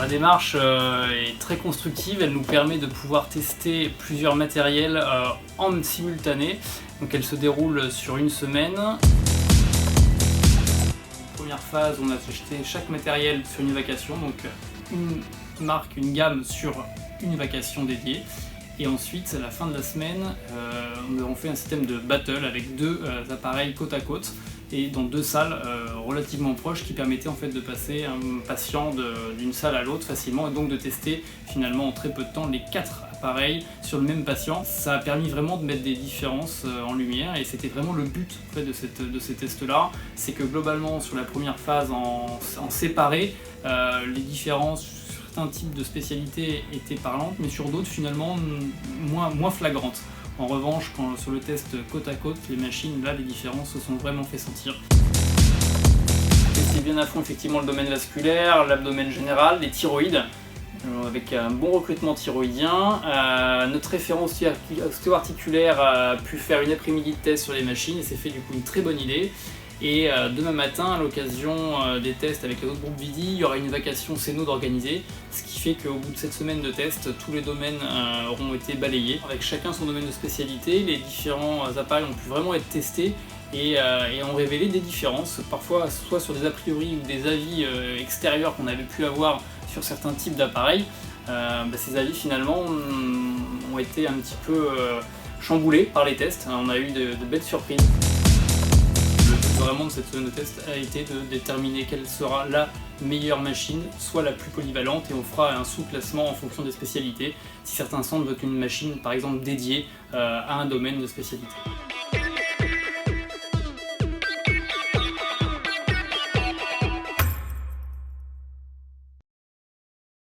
La démarche est très constructive, elle nous permet de pouvoir tester plusieurs matériels en simultané. Donc elle se déroule sur une semaine. Première phase, on a testé chaque matériel sur une vacation, donc une marque, une gamme sur une vacation dédiée. Et ensuite, à la fin de la semaine, on fait un système de battle avec deux appareils côte à côte et dans deux salles relativement proches qui permettaient en fait de passer un patient d'une salle à l'autre facilement et donc de tester finalement en très peu de temps les 4 appareils sur le même patient. Ça a permis vraiment de mettre des différences en lumière et c'était vraiment le but en fait, de ces tests-là. C'est que globalement sur la première phase en séparé, les différences certains types de spécialités étaient parlantes, mais sur d'autres finalement moins flagrantes. En revanche, sur le test côte à côte, les machines, là, les différences se sont vraiment fait sentir. Tester bien à fond effectivement le domaine vasculaire, l'abdomen général, les thyroïdes, avec un bon recrutement thyroïdien. Notre référent ostéo-articulaire a pu faire une après-midi de test sur les machines et c'est fait du coup une très bonne idée. Et demain matin, à l'occasion des tests avec les autres groupes Vidi, il y aura une vacation Céno d'organiser, ce qui fait qu'au bout de cette semaine de tests, tous les domaines auront été balayés. Avec chacun son domaine de spécialité, les différents appareils ont pu vraiment être testés et ont révélé des différences, parfois soit sur des a priori ou des avis extérieurs qu'on avait pu avoir sur certains types d'appareils. Ces avis finalement ont été un petit peu chamboulés par les tests. On a eu de belles surprises. Le but vraiment de cette semaine de test a été de déterminer quelle sera la meilleure machine, soit la plus polyvalente, et on fera un sous-classement en fonction des spécialités, si certains centres veulent une machine par exemple dédiée à un domaine de spécialité.